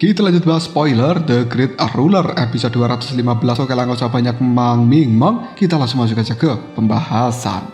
Kita lanjut bahas spoiler The Great Ruler episode 215. Oke lah, gak usah banyak meng, kita langsung masuk aja ke pembahasan.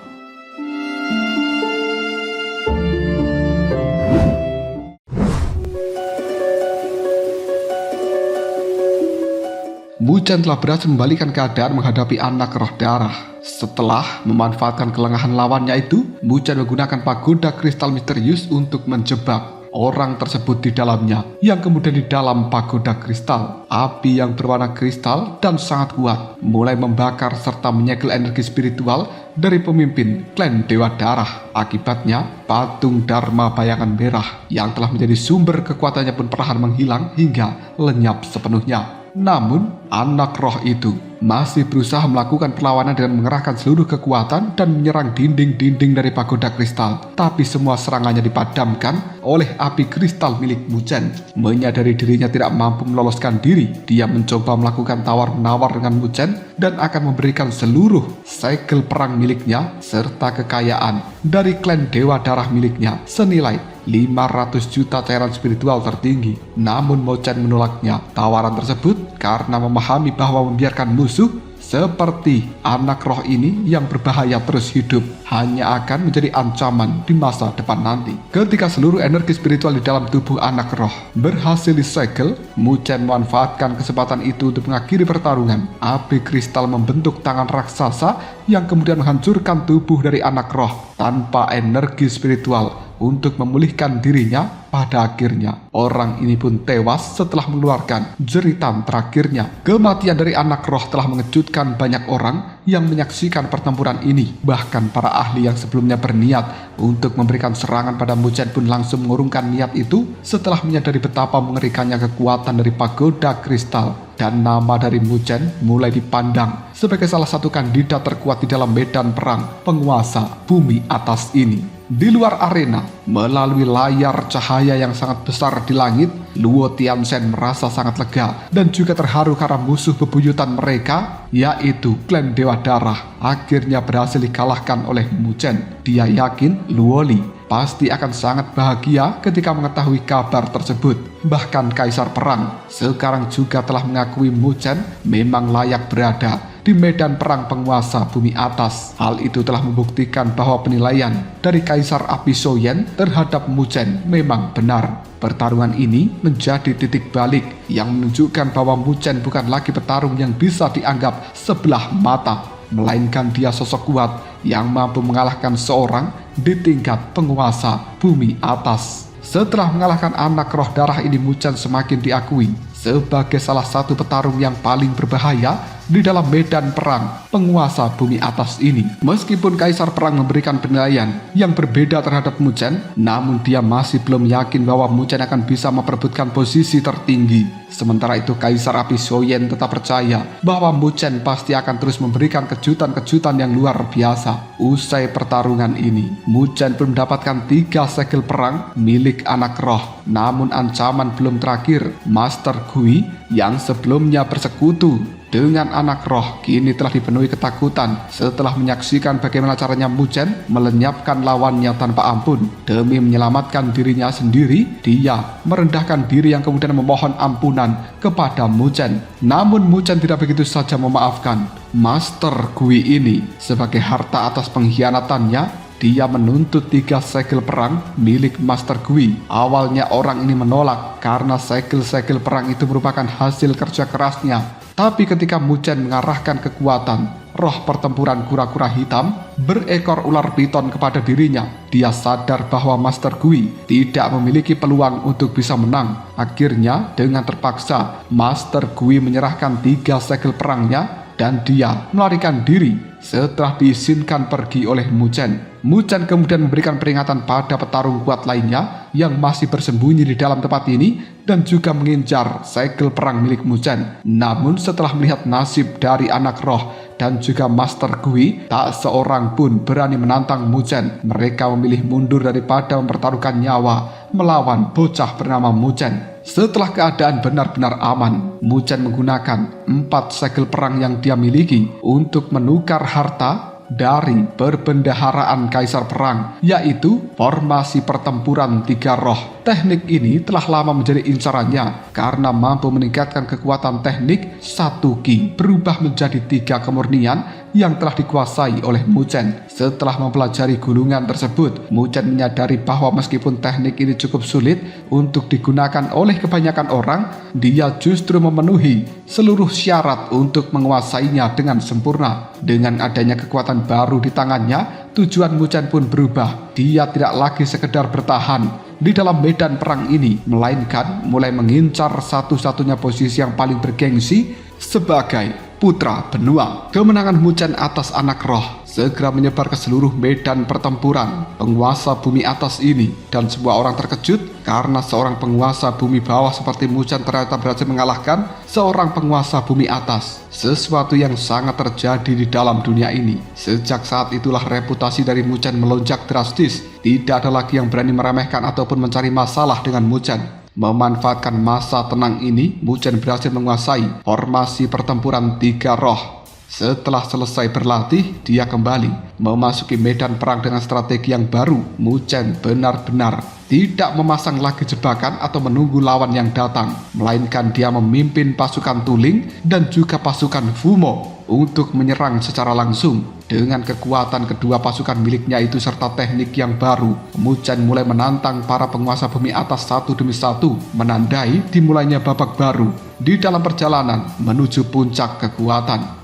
Muzhen telah berhasil membalikan keadaan menghadapi anak roh darah. Setelah memanfaatkan kelengahan lawannya itu, Muzhen menggunakan pagoda kristal misterius untuk menjebak orang tersebut di dalamnya, yang kemudian di dalam pagoda kristal, api yang berwarna kristal dan sangat kuat mulai membakar serta menyegel energi spiritual dari pemimpin klan Dewa Darah. Akibatnya, patung Dharma bayangan merah yang telah menjadi sumber kekuatannya pun perlahan menghilang hingga lenyap sepenuhnya. Namun, anak roh itu masih berusaha melakukan perlawanan dengan mengerahkan seluruh kekuatan dan menyerang dinding-dinding dari pagoda kristal. Tapi semua serangannya dipadamkan oleh api kristal milik Muzhen. Menyadari dirinya tidak mampu meloloskan diri, dia mencoba melakukan tawar-menawar dengan Muzhen dan akan memberikan seluruh segel perang miliknya serta kekayaan dari klan Dewa Darah miliknya senilai 500 juta cairan spiritual tertinggi. Namun Muzhen menolaknya tawaran tersebut karena memahami bahwa membiarkan musuh seperti anak roh ini yang berbahaya terus hidup hanya akan menjadi ancaman di masa depan nanti. Ketika seluruh energi spiritual di dalam tubuh anak roh berhasil disegel, Muzhen memanfaatkan kesempatan itu untuk mengakhiri pertarungan. Api kristal membentuk tangan raksasa yang kemudian menghancurkan tubuh dari anak roh tanpa energi spiritual untuk memulihkan dirinya. Pada akhirnya, orang ini pun tewas setelah mengeluarkan jeritan terakhirnya. Kematian dari anak roh telah mengejutkan banyak orang yang menyaksikan pertempuran ini. Bahkan para ahli yang sebelumnya berniat untuk memberikan serangan pada Muzhen pun langsung mengurungkan niat itu setelah menyadari betapa mengerikannya kekuatan dari pagoda kristal. Dan nama dari Muzhen mulai dipandang sebagai salah satu kandidat terkuat di dalam medan perang penguasa bumi atas ini. Di luar arena, melalui layar cahaya yang sangat besar di langit, Luo Tianzhen merasa sangat lega dan juga terharu karena musuh bebuyutan mereka, yaitu klan Dewa Darah, akhirnya berhasil dikalahkan oleh Muzhen. Dia yakin Luo Li pasti akan sangat bahagia ketika mengetahui kabar tersebut. Bahkan Kaisar Perang sekarang juga telah mengakui Muzhen memang layak berada di medan perang penguasa bumi atas. Hal itu telah membuktikan bahwa penilaian dari Kaisar Api Soyen terhadap Muzhen memang benar. Pertarungan ini menjadi titik balik yang menunjukkan bahwa Muzhen bukan lagi petarung yang bisa dianggap sebelah mata, melainkan dia sosok kuat yang mampu mengalahkan seorang di tingkat penguasa bumi atas. Setelah mengalahkan anak roh darah ini, Muzhen semakin diakui sebagai salah satu petarung yang paling berbahaya di dalam medan perang penguasa bumi atas ini. Meskipun Kaisar Perang memberikan penilaian yang berbeda terhadap Muzhen, namun dia masih belum yakin bahwa Muzhen akan bisa memperebutkan posisi tertinggi. Sementara itu Kaisar Api Soyen tetap percaya bahwa Muzhen pasti akan terus memberikan kejutan-kejutan yang luar biasa. Usai pertarungan ini, Muzhen pun mendapatkan 3 segel perang milik anak roh. Namun ancaman belum terakhir. Master Gui yang sebelumnya bersekutu dengan anak roh kini telah dipenuhi ketakutan setelah menyaksikan bagaimana caranya Muzhen melenyapkan lawannya tanpa ampun. Demi menyelamatkan dirinya sendiri, dia merendahkan diri yang kemudian memohon ampunan kepada Muzhen. Namun Muzhen tidak begitu saja memaafkan Master Gui ini. Sebagai harta atas pengkhianatannya, dia menuntut 3 segel perang milik Master Gui. Awalnya orang ini menolak karena segel-segel perang itu merupakan hasil kerja kerasnya. Tapi ketika Muzhen mengarahkan kekuatan roh pertempuran kura-kura hitam berekor ular piton kepada dirinya, dia sadar bahwa Master Gui tidak memiliki peluang untuk bisa menang. Akhirnya dengan terpaksa Master Gui menyerahkan 3 segel perangnya dan dia melarikan diri setelah diizinkan pergi oleh Muzhen. Muzhen kemudian memberikan peringatan pada petarung kuat lainnya yang masih bersembunyi di dalam tempat ini dan juga mengincar segel perang milik Muzhen. Namun setelah melihat nasib dari anak roh dan juga Master Gui, tak seorang pun berani menantang Muzhen. Mereka memilih mundur daripada mempertaruhkan nyawa melawan bocah bernama Muzhen. Setelah keadaan benar-benar aman, Muzhen menggunakan 4 segel perang yang dia miliki untuk menukar harta dari perbendaharaan Kaisar Perang, yaitu formasi pertempuran 3 roh Teknik ini telah lama menjadi incarannya karena mampu meningkatkan kekuatan teknik satu ki berubah menjadi 3 kemurnian yang telah dikuasai oleh Mu Chen. Setelah mempelajari gulungan tersebut, Mu Chen menyadari bahwa meskipun teknik ini cukup sulit untuk digunakan oleh kebanyakan orang, dia justru memenuhi seluruh syarat untuk menguasainya dengan sempurna. Dengan adanya kekuatan baru di tangannya, tujuan Mu Chen pun berubah. Dia tidak lagi sekedar bertahan di dalam medan perang ini, melainkan mulai mengincar satu-satunya posisi yang paling bergengsi sebagai putra benua. Kemenangan Mu Chen atas anak roh segera menyebar ke seluruh medan pertempuran penguasa bumi atas ini, dan semua orang terkejut karena seorang penguasa bumi bawah seperti Mu Chen ternyata berhasil mengalahkan seorang penguasa bumi atas. Sesuatu yang sangat terjadi di dalam dunia ini. Sejak saat itulah reputasi dari Mu Chen melonjak drastis. Tidak ada lagi yang berani meremehkan ataupun mencari masalah dengan Mu Chen. Memanfaatkan masa tenang ini, Mu Chen berhasil menguasai formasi pertempuran 3 roh. Setelah selesai berlatih, dia kembali memasuki medan perang dengan strategi yang baru. Mu Chen benar-benar tidak memasang lagi jebakan atau menunggu lawan yang datang, melainkan dia memimpin pasukan Tuling dan juga pasukan Fumo untuk menyerang secara langsung. Dengan kekuatan kedua pasukan miliknya itu serta teknik yang baru, Mu Chen mulai menantang para penguasa bumi atas satu demi satu, menandai dimulainya babak baru di dalam perjalanan menuju puncak kekuatan.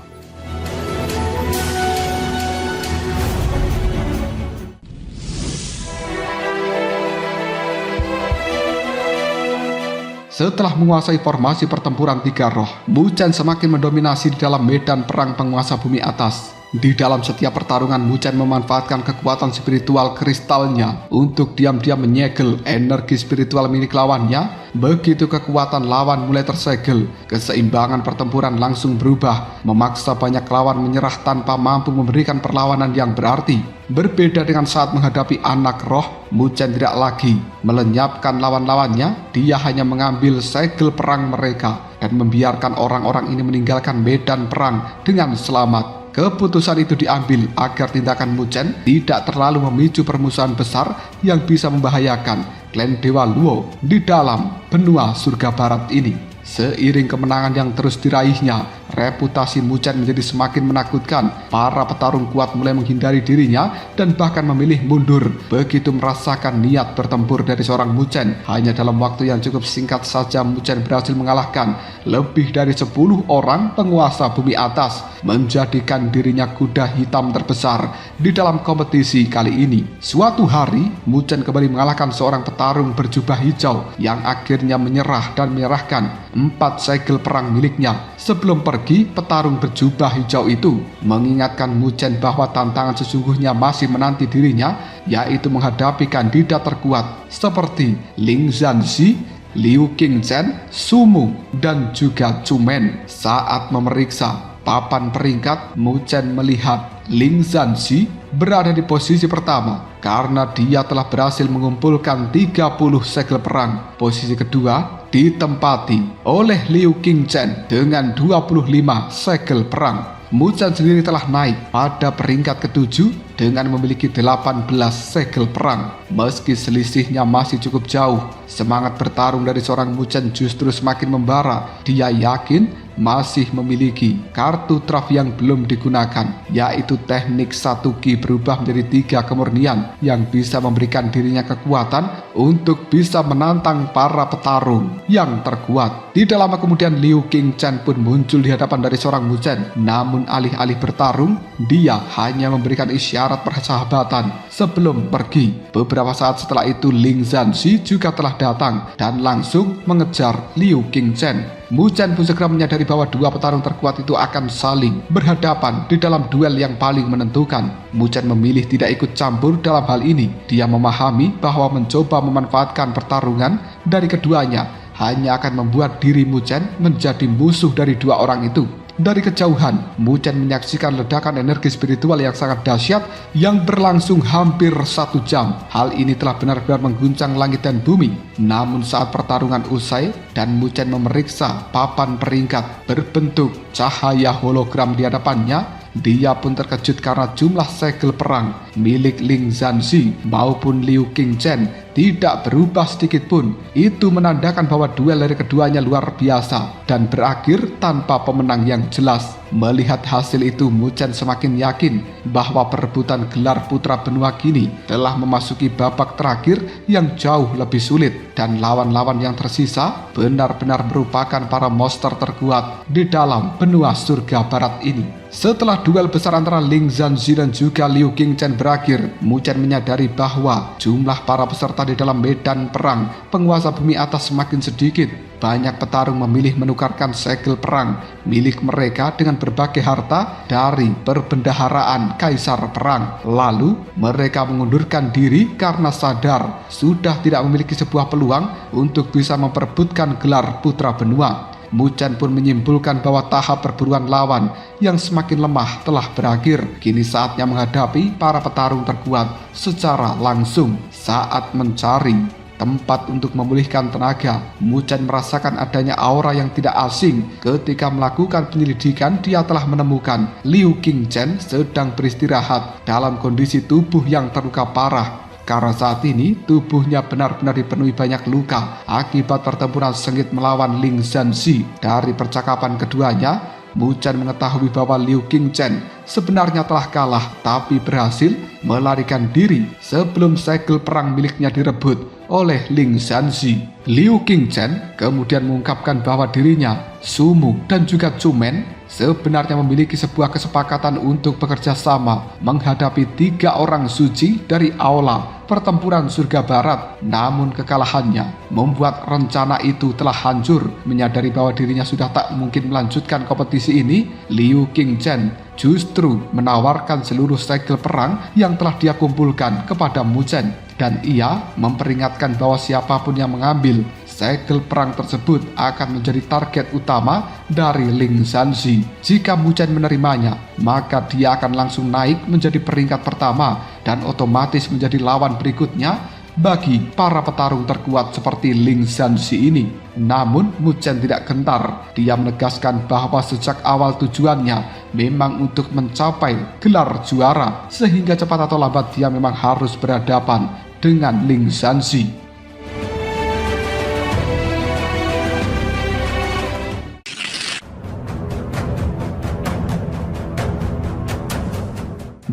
Setelah menguasai formasi pertempuran 3 roh, Mu Chen semakin mendominasi di dalam medan perang penguasa bumi atas. Di dalam setiap pertarungan, Mu Chen memanfaatkan kekuatan spiritual kristalnya untuk diam-diam menyegel energi spiritual milik lawannya. Begitu kekuatan lawan mulai tersegel, keseimbangan pertempuran langsung berubah, memaksa banyak lawan menyerah tanpa mampu memberikan perlawanan yang berarti. Berbeda dengan saat menghadapi anak roh, Mu Chen tidak lagi melenyapkan lawan-lawannya. Dia hanya mengambil segel perang mereka dan membiarkan orang-orang ini meninggalkan medan perang dengan selamat. Keputusan itu diambil agar tindakan Mu Chen tidak terlalu memicu permusuhan besar yang bisa membahayakan klan Dewa Luo di dalam benua surga barat ini. Seiring kemenangan yang terus diraihnya, reputasi Mu Chen menjadi semakin menakutkan. Para petarung kuat mulai menghindari dirinya dan bahkan memilih mundur begitu merasakan niat bertempur dari seorang Mu Chen. Hanya dalam waktu yang cukup singkat saja, Mu Chen berhasil mengalahkan lebih dari 10 orang penguasa bumi atas, menjadikan dirinya kuda hitam terbesar di dalam kompetisi kali ini. Suatu hari, Mu Chen kembali mengalahkan seorang petarung berjubah hijau yang akhirnya menyerah dan menyerahkan 4 segel perang miliknya. Sebelum pergi, petarung berjubah hijau itu mengingatkan Mu Chen bahwa tantangan sesungguhnya masih menanti dirinya, yaitu menghadapi kandidat terkuat seperti Ling Zhanzi, Liu Qingchen, Sumu, dan juga Chu Men. Saat memeriksa papan peringkat, Mu Chen melihat Ling Zhanzi berada di posisi pertama karena dia telah berhasil mengumpulkan 30 segel perang. Posisi kedua ditempati oleh Liu Qingchen dengan 25 segel perang. Mu Chen sendiri telah naik pada peringkat ke-7 dengan memiliki 18 segel perang. Meski selisihnya masih cukup jauh, semangat bertarung dari seorang Mu Chen justru semakin membara. Dia yakin masih memiliki kartu traf yang belum digunakan, yaitu teknik 1 ki berubah menjadi 3 kemurnian yang bisa memberikan dirinya kekuatan untuk bisa menantang para petarung yang terkuat. Di dalam kemudian, Liu Qingchen pun muncul di hadapan dari seorang Mu Chen. Namun alih-alih bertarung, dia hanya memberikan isyarat persahabatan sebelum pergi. Beberapa saat setelah itu, Ling Zhanzi juga telah datang dan langsung mengejar Liu Qingchen. Mu Chen pun segera menyadari bahwa dua petarung terkuat itu akan saling berhadapan di dalam duel yang paling menentukan. Mu Chen memilih tidak ikut campur dalam hal ini. Dia memahami bahwa mencoba memanfaatkan pertarungan dari keduanya hanya akan membuat diri Mu Chen menjadi musuh dari dua orang itu. Dari kejauhan, Mu Chen menyaksikan ledakan energi spiritual yang sangat dahsyat yang berlangsung hampir 1 jam. Hal ini telah benar-benar mengguncang langit dan bumi. Namun saat pertarungan usai dan Mu Chen memeriksa papan peringkat berbentuk cahaya hologram di hadapannya, dia pun terkejut karena jumlah segel perang milik Ling Zhanzi maupun Liu Qingchen tidak berubah sedikit pun. Itu menandakan bahwa duel dari keduanya luar biasa dan berakhir tanpa pemenang yang jelas. Melihat hasil itu, Mu Chen semakin yakin bahwa perebutan gelar putra benua kini telah memasuki babak terakhir yang jauh lebih sulit, dan lawan-lawan yang tersisa benar-benar merupakan para monster terkuat di dalam benua surga barat ini. Setelah duel besar antara Ling Zhanzi dan juga Liu Qingchen berakhir, Mu Chen menyadari bahwa jumlah para peserta di dalam medan perang penguasa bumi atas semakin sedikit. Banyak petarung memilih menukarkan segel perang milik mereka dengan berbagai harta dari perbendaharaan kaisar perang. Lalu mereka mengundurkan diri karena sadar sudah tidak memiliki sebuah peluang untuk bisa memperebutkan gelar putra benua. Mu Chen pun menyimpulkan bahwa tahap perburuan lawan yang semakin lemah telah berakhir. Kini saatnya menghadapi para petarung terkuat secara langsung. Saat mencari tempat untuk memulihkan tenaga, Mu Chen merasakan adanya aura yang tidak asing. Ketika melakukan penyelidikan, dia telah menemukan Liu Qingchen sedang beristirahat dalam kondisi tubuh yang terluka parah. Karena saat ini tubuhnya benar-benar dipenuhi banyak luka akibat pertempuran sengit melawan Ling Zhanzi. Dari percakapan keduanya, Mu Chen mengetahui bahwa Liu Qingchen sebenarnya telah kalah tapi berhasil melarikan diri sebelum segel perang miliknya direbut oleh Ling Zhanzi. Liu Qingchen kemudian mengungkapkan bahwa dirinya, Su Mu dan juga Chu Men sebenarnya memiliki sebuah kesepakatan untuk bekerja sama menghadapi 3 orang suci dari aula pertempuran surga barat. Namun kekalahannya membuat rencana itu telah hancur. Menyadari bahwa dirinya sudah tak mungkin melanjutkan kompetisi ini, Liu Qingchen justru menawarkan seluruh segel perang yang telah dia kumpulkan kepada Mu Chen, dan ia memperingatkan bahwa siapapun yang mengambil segel perang tersebut akan menjadi target utama dari Ling Zhanzi. Jika Mu Chen menerimanya, maka dia akan langsung naik menjadi peringkat pertama dan otomatis menjadi lawan berikutnya bagi para petarung terkuat seperti Ling Zhanzi ini. Namun Mu Chen tidak gentar. Dia menegaskan bahwa sejak awal tujuannya memang untuk mencapai gelar juara, sehingga cepat atau lambat dia memang harus berhadapan dengan Ling Zhanzi.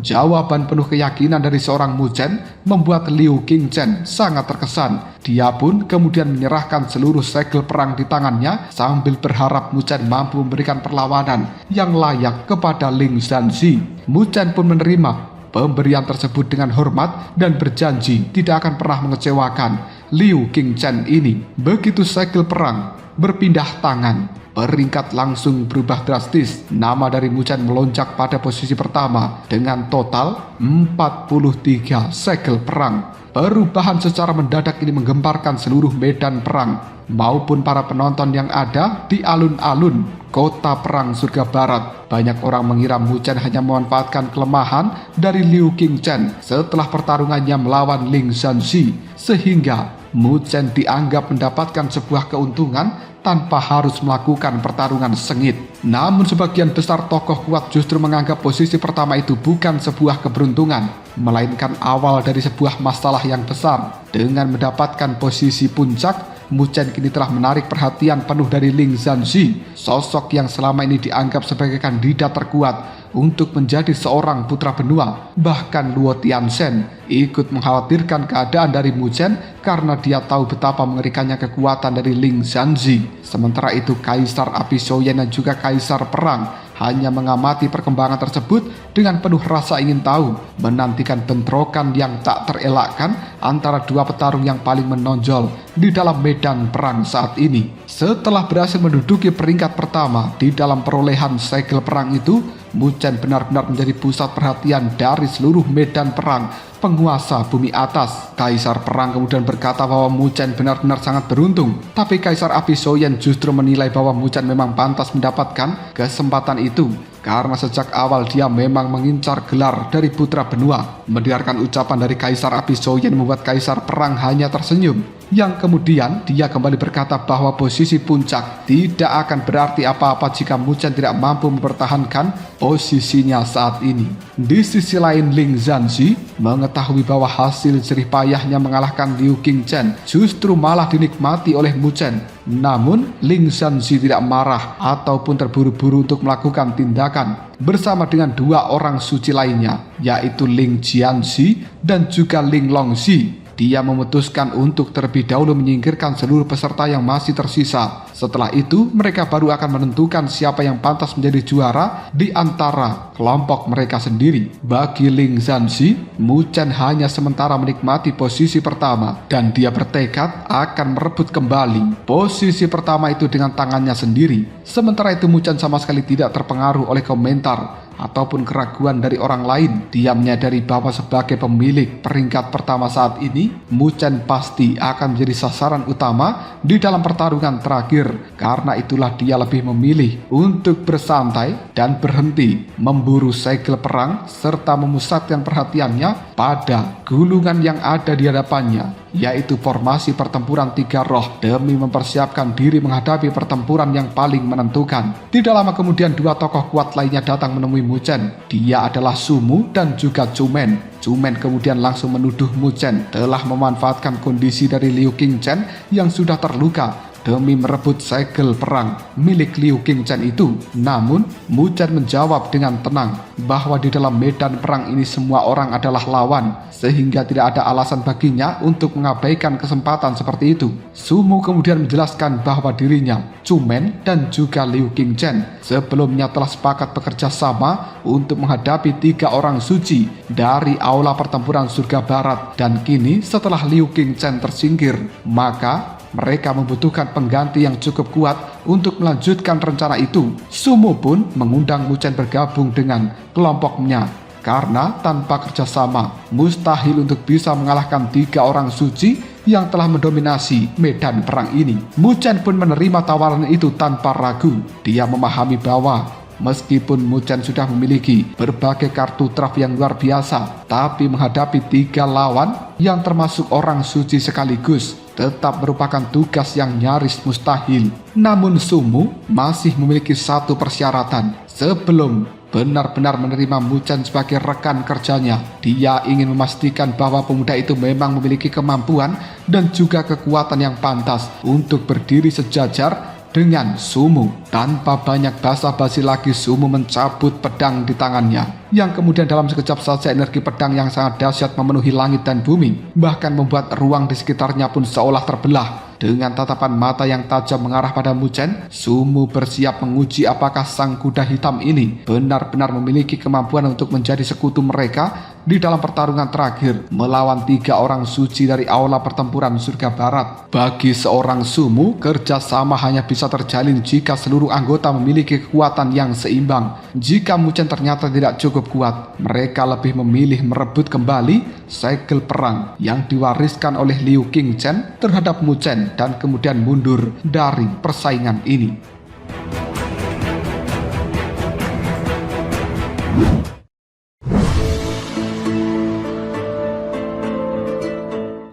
Jawaban penuh keyakinan dari seorang Mu Chen membuat Liu Qingchen sangat terkesan. Dia pun kemudian menyerahkan seluruh segel perang di tangannya sambil berharap Mu Chen mampu memberikan perlawanan yang layak kepada Ling Zhanzi. Mu Chen pun menerima pemberian tersebut dengan hormat dan berjanji tidak akan pernah mengecewakan Liu Qingchen ini. Begitu segel perang berpindah tangan, peringkat langsung berubah drastis. Nama dari Mu Chen melonjak pada posisi pertama dengan total 43 segel perang. Perubahan secara mendadak ini menggemparkan seluruh medan perang maupun para penonton yang ada di alun-alun kota perang surga barat. Banyak orang mengira Mu Chen hanya memanfaatkan kelemahan dari Liu Qingchen setelah pertarungannya melawan Ling Zhanzi, sehingga Mu Chen dianggap mendapatkan sebuah keuntungan tanpa harus melakukan pertarungan sengit. Namun sebagian besar tokoh kuat justru menganggap posisi pertama itu bukan sebuah keberuntungan, melainkan awal dari sebuah masalah yang besar. Dengan mendapatkan posisi puncak, Mu Chen kini telah menarik perhatian penuh dari Ling Zhanzi, sosok yang selama ini dianggap sebagai kandidat terkuat untuk menjadi seorang putra benua. Bahkan Luo Tianzhen ikut mengkhawatirkan keadaan dari Mu Chen karena dia tahu betapa mengerikannya kekuatan dari Ling Zhanzi. Sementara itu Kaisar Api Zhou-Yan dan juga Kaisar Perang hanya mengamati perkembangan tersebut dengan penuh rasa ingin tahu, menantikan bentrokan yang tak terelakkan antara dua petarung yang paling menonjol di dalam medan perang saat ini. Setelah berhasil menduduki peringkat pertama di dalam perolehan segel perang itu, Mu Chen benar-benar menjadi pusat perhatian dari seluruh medan perang penguasa bumi atas. Kaisar perang kemudian berkata bahwa Mu Chen benar-benar sangat beruntung. Tapi Kaisar api Shouyan justru menilai bahwa Mu Chen memang pantas mendapatkan kesempatan itu, karena sejak awal dia memang mengincar gelar dari putra benua. Mendengarkan ucapan dari Kaisar api Shouyan membuat Kaisar perang hanya tersenyum. Yang kemudian dia kembali berkata bahwa posisi puncak tidak akan berarti apa-apa jika Mu Chen tidak mampu mempertahankan posisinya saat ini. Di sisi lain, Ling Zhanzi mengetahui bahwa hasil jerih payahnya mengalahkan Liu Qingchen justru malah dinikmati oleh Mu Chen. Namun Ling Zhanzi tidak marah ataupun terburu-buru untuk melakukan tindakan. Bersama dengan dua orang suci lainnya, yaitu Ling Jianxi dan juga Ling Longxi, dia memutuskan untuk terlebih dahulu menyingkirkan seluruh peserta yang masih tersisa. Setelah itu, mereka baru akan menentukan siapa yang pantas menjadi juara di antara kelompok mereka sendiri. Bagi Ling Zhanzi, Mu Chen hanya sementara menikmati posisi pertama dan dia bertekad akan merebut kembali posisi pertama itu dengan tangannya sendiri. Sementara itu, Mu Chen sama sekali tidak terpengaruh oleh komentar ataupun keraguan dari orang lain. Dia menyadari bahwa sebagai pemilik peringkat pertama saat ini, Mu Chen pasti akan menjadi sasaran utama di dalam pertarungan terakhir. Karena itulah dia lebih memilih untuk bersantai dan berhenti memburu segel perang serta memusatkan perhatiannya pada gulungan yang ada di hadapannya, yaitu formasi pertempuran tiga roh, demi mempersiapkan diri menghadapi pertempuran yang paling menentukan. Tidak lama kemudian dua tokoh kuat lainnya datang menemui Mu Chen. Dia adalah Sumu dan juga Chumen. Chumen kemudian langsung menuduh Mu Chen telah memanfaatkan kondisi dari Liu Qingchen yang sudah terluka demi merebut segel perang milik Liu Qingchen itu. Namun Mu Chen menjawab dengan tenang bahwa di dalam medan perang ini semua orang adalah lawan, sehingga tidak ada alasan baginya untuk mengabaikan kesempatan seperti itu. Sumu kemudian menjelaskan bahwa dirinya, Chumen dan juga Liu Qingchen sebelumnya telah sepakat bekerja sama untuk menghadapi tiga orang suci dari aula pertempuran surga barat, dan kini setelah Liu Qingchen tersingkir, maka mereka membutuhkan pengganti yang cukup kuat untuk melanjutkan rencana itu. Sumu pun mengundang Mu Chen bergabung dengan kelompoknya, karena tanpa kerjasama mustahil untuk bisa mengalahkan tiga orang suci yang telah mendominasi medan perang ini. Mu Chen pun menerima tawaran itu tanpa ragu. Dia memahami bahwa meskipun Mu Chen sudah memiliki berbagai kartu traf yang luar biasa, tapi menghadapi tiga lawan yang termasuk orang suci sekaligus tetap merupakan tugas yang nyaris mustahil. Namun Sumu masih memiliki satu persyaratan. Sebelum benar-benar menerima Mu Chen sebagai rekan kerjanya, dia ingin memastikan bahwa pemuda itu memang memiliki kemampuan dan juga kekuatan yang pantas untuk berdiri sejajar dengan Sumu. Tanpa banyak basa-basi lagi, Sumu mencabut pedang di tangannya, yang kemudian dalam sekejap saja energi pedang yang sangat dahsyat memenuhi langit dan bumi, bahkan membuat ruang di sekitarnya pun seolah terbelah. Dengan tatapan mata yang tajam mengarah pada Mu Chen, Sumu bersiap menguji apakah sang kuda hitam ini benar-benar memiliki kemampuan untuk menjadi sekutu mereka di dalam pertarungan terakhir melawan tiga orang suci dari aula pertempuran surga barat. Bagi seorang Sumu, kerjasama hanya bisa terjalin jika seluruh anggota memiliki kekuatan yang seimbang. Jika Mu Chen ternyata tidak cukup kuat, mereka lebih memilih merebut kembali segel perang yang diwariskan oleh Liu Qingchen terhadap Mu Chen dan kemudian mundur dari persaingan ini.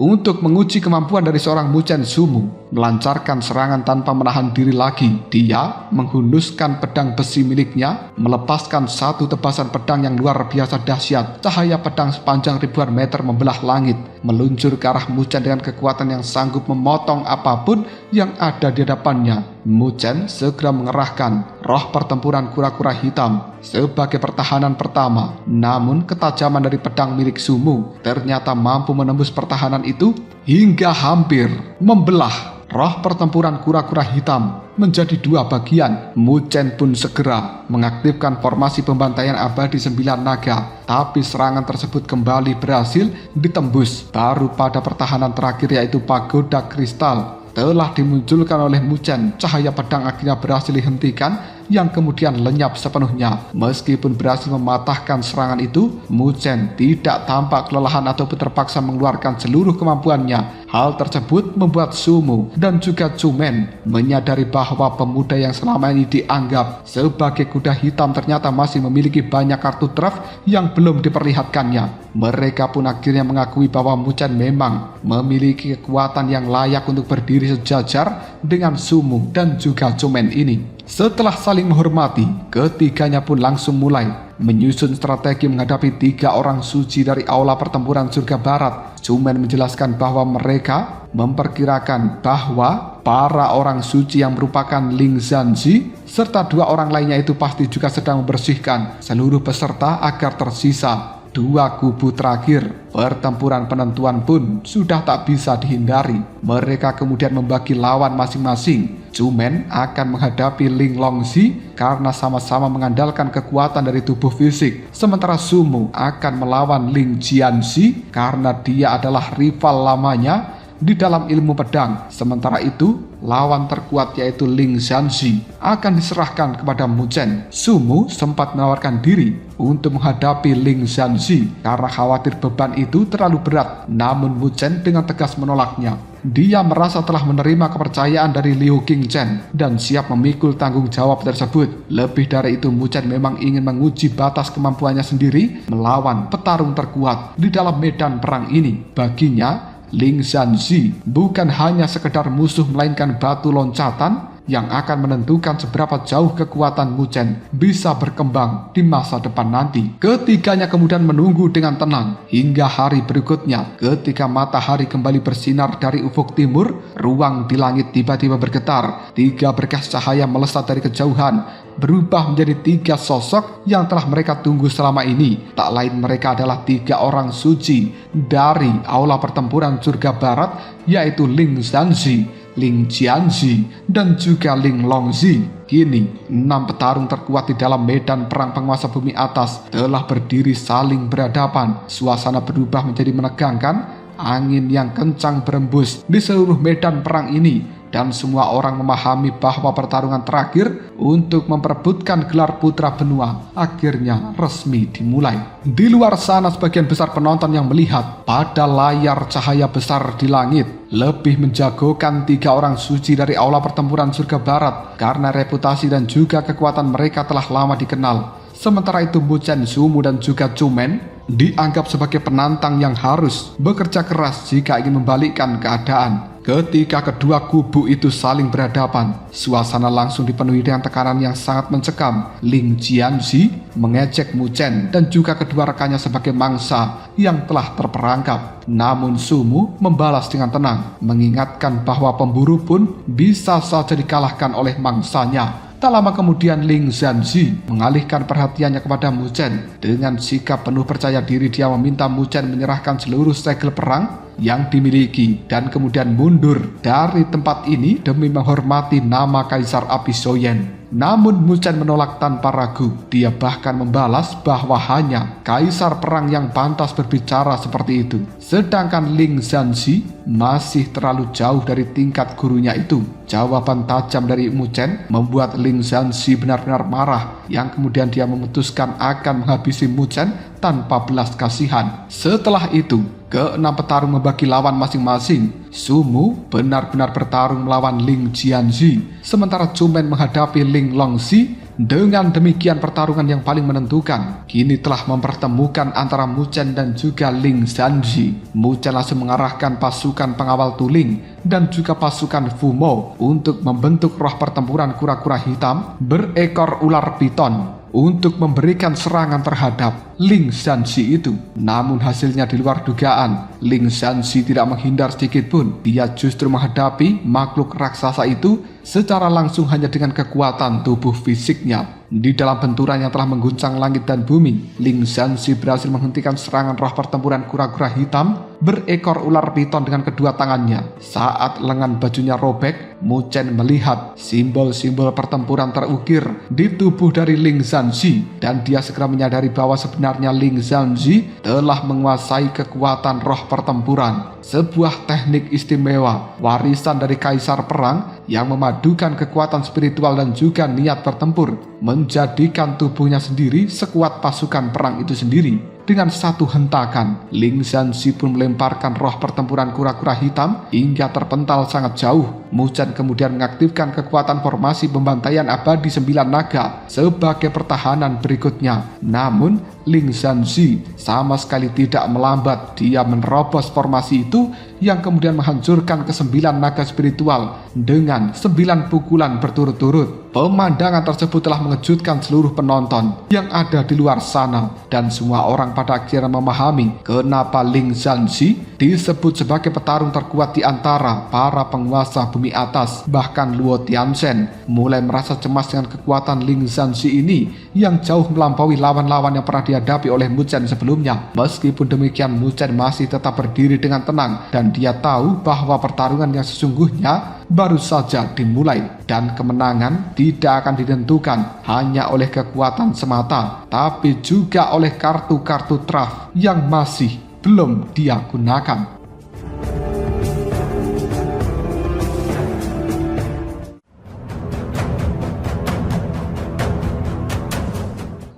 Untuk menguji kemampuan dari seorang Mu Chen, Sumu melancarkan serangan tanpa menahan diri lagi. Dia menghunuskan pedang besi miliknya, melepaskan satu tebasan pedang yang luar biasa dahsyat. Cahaya pedang sepanjang ribuan meter membelah langit, meluncur ke arah Mu Chen dengan kekuatan yang sanggup memotong apapun yang ada di hadapannya. Mu Chen segera mengerahkan roh pertempuran kura-kura hitam sebagai pertahanan pertama. Namun ketajaman dari pedang milik Sumu ternyata mampu menembus pertahanan itu hingga hampir membelah roh pertempuran kura-kura hitam menjadi dua bagian. Mu Chen pun segera mengaktifkan formasi pembantaian abadi 9 naga, tapi serangan tersebut kembali berhasil ditembus. Baru pada pertahanan terakhir, yaitu pagoda kristal, telah dimunculkan oleh Mu Chen. Cahaya pedang akhirnya berhasil dihentikan yang kemudian lenyap sepenuhnya. Meskipun berhasil mematahkan serangan itu, Mu Chen tidak tampak kelelahan ataupun terpaksa mengeluarkan seluruh kemampuannya. Hal tersebut membuat Sumu dan juga Cumen menyadari bahwa pemuda yang selama ini dianggap sebagai kuda hitam ternyata masih memiliki banyak kartu truf yang belum diperlihatkannya. Mereka pun akhirnya mengakui bahwa Mu Chen memang memiliki kekuatan yang layak untuk berdiri sejajar dengan Sumu dan juga Cumen ini. Setelah saling menghormati, ketiganya pun langsung mulai menyusun strategi menghadapi 3 orang suci dari aula pertempuran surga barat. Cumen menjelaskan bahwa mereka memperkirakan bahwa para orang suci yang merupakan Ling Zhanzi serta 2 orang lainnya itu pasti juga sedang membersihkan seluruh peserta agar tersisa 2 kubu terakhir. Pertempuran penentuan pun sudah tak bisa dihindari. Mereka kemudian membagi lawan masing-masing. Cumen akan menghadapi Ling Longxi karena sama-sama mengandalkan kekuatan dari tubuh fisik. Sementara Sumu akan melawan Ling Jianxi karena dia adalah rival lamanya di dalam ilmu pedang. Sementara itu, lawan terkuat yaitu Ling Zhanzi akan diserahkan kepada Mu Chen. Sumu sempat menawarkan diri untuk menghadapi Ling Zhanzi karena khawatir beban itu terlalu berat. Namun Mu Chen dengan tegas menolaknya. Dia merasa telah menerima kepercayaan dari Liu Qingchen dan siap memikul tanggung jawab tersebut. Lebih dari itu, Mu Chen memang ingin menguji batas kemampuannya sendiri melawan petarung terkuat di dalam medan perang ini. Baginya, Ling Zhanzi bukan hanya sekedar musuh melainkan batu loncatan yang akan menentukan seberapa jauh kekuatan Mu Chen bisa berkembang di masa depan nanti. Ketiganya kemudian menunggu dengan tenang hingga hari berikutnya. Ketika matahari kembali bersinar dari ufuk timur, ruang di langit tiba-tiba bergetar. 3 berkas cahaya melesat dari kejauhan, berubah menjadi 3 sosok yang telah mereka tunggu selama ini. Tak lain mereka adalah 3 orang suci dari aula pertempuran surga barat, yaitu Ling Zhanzi, Ling Jianxi, dan juga Ling Longxi. Kini 6 petarung terkuat di dalam medan perang penguasa bumi atas telah berdiri saling berhadapan. Suasana berubah menjadi menegangkan. Angin yang kencang berembus di seluruh medan perang ini, dan semua orang memahami bahwa pertarungan terakhir untuk memperebutkan gelar putra benua akhirnya resmi dimulai. Di luar sana, sebagian besar penonton yang melihat pada layar cahaya besar di langit lebih menjagokan 3 orang suci dari aula pertempuran surga barat karena reputasi dan juga kekuatan mereka telah lama dikenal. Sementara itu, Mu Chen, Sumu, dan juga Cumen dianggap sebagai penantang yang harus bekerja keras jika ingin membalikkan keadaan. Ketika kedua kubu itu saling berhadapan, suasana langsung dipenuhi dengan tekanan yang sangat mencekam. Ling Jianxi mengejek Mu Chen dan juga kedua rekannya sebagai mangsa yang telah terperangkap. Namun Sumu membalas dengan tenang, mengingatkan bahwa pemburu pun bisa saja dikalahkan oleh mangsanya. Tak lama kemudian Ling Zhanzi mengalihkan perhatiannya kepada Mu Chen. Dengan sikap penuh percaya diri, dia meminta Mu Chen menyerahkan seluruh segel perang yang dimiliki dan kemudian mundur dari tempat ini demi menghormati nama Kaisar Api Zoyan. Namun Mu Chen menolak tanpa ragu. Dia bahkan membalas bahwa hanya kaisar perang yang pantas berbicara seperti itu. Sedangkan Ling Zhanzi masih terlalu jauh dari tingkat gurunya itu. Jawaban tajam dari Mu Chen membuat Ling Zhanzi benar-benar marah, yang kemudian dia memutuskan akan menghabisi Mu Chen tanpa belas kasihan. Setelah itu, ke-6 petarung membagi lawan masing-masing. Sumu benar-benar bertarung melawan Ling Jianxi, sementara Cumen menghadapi Ling Longxi. Dengan demikian, pertarungan yang paling menentukan kini telah mempertemukan antara Mu Chen dan juga Ling Zhanzi. Mu Chen langsung mengarahkan pasukan pengawal Tuling dan juga pasukan Fumo untuk membentuk roh pertempuran kura-kura hitam berekor ular piton untuk memberikan serangan terhadap Ling Zhanzi itu. Namun hasilnya di luar dugaan. Ling Zhanzi tidak menghindar sedikit pun. Dia justru menghadapi makhluk raksasa itu secara langsung hanya dengan kekuatan tubuh fisiknya. Di dalam benturan yang telah mengguncang langit dan bumi, Ling Zhanzi berhasil menghentikan serangan roh pertempuran kura-kura hitam berekor ular piton dengan kedua tangannya. Saat lengan bajunya robek, Mu Chen melihat simbol-simbol pertempuran terukir di tubuh dari Ling Zhanzi, dan dia segera menyadari bahwa sebenarnya Ling Zhanzi telah menguasai kekuatan roh pertempuran, sebuah teknik istimewa warisan dari kaisar perang yang memadukan kekuatan spiritual dan juga niat bertempur, menjadikan tubuhnya sendiri sekuat pasukan perang itu sendiri. Dengan satu hentakan, Ling Zhanzi pun melemparkan roh pertempuran kura-kura hitam hingga terpental sangat jauh. Mu Chen kemudian mengaktifkan kekuatan formasi pembantaian abadi 9 naga sebagai pertahanan berikutnya. Namun, Ling Zhanzi sama sekali tidak melambat. Dia menerobos formasi itu yang kemudian menghancurkan ke-9 naga spiritual dengan 9 pukulan berturut-turut. Pemandangan tersebut telah mengejutkan seluruh penonton yang ada di luar sana, dan semua orang pada akhirnya memahami kenapa Ling Zhanzi disebut sebagai petarung terkuat di antara para penguasa bumi atas. Bahkan Luo Tianzhen mulai merasa cemas dengan kekuatan Ling Zhanzi ini yang jauh melampaui lawan-lawan yang pernah dihadapi oleh Mu Chen sebelumnya. Meskipun demikian, Mu Chen masih tetap berdiri dengan tenang, dan dia tahu bahwa pertarungan yang sesungguhnya baru saja dimulai, dan kemenangan tidak akan ditentukan hanya oleh kekuatan semata, tapi juga oleh kartu-kartu traf yang masih belum dia gunakan.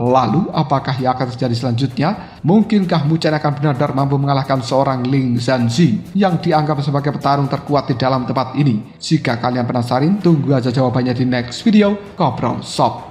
Lalu, apakah yang akan terjadi selanjutnya? Mungkinkah Mu Chen akan benar-benar mampu mengalahkan seorang Ling Zhanzi yang dianggap sebagai petarung terkuat di dalam tempat ini? Jika kalian penasaran, tunggu aja jawabannya di next video Ngobrol Shop.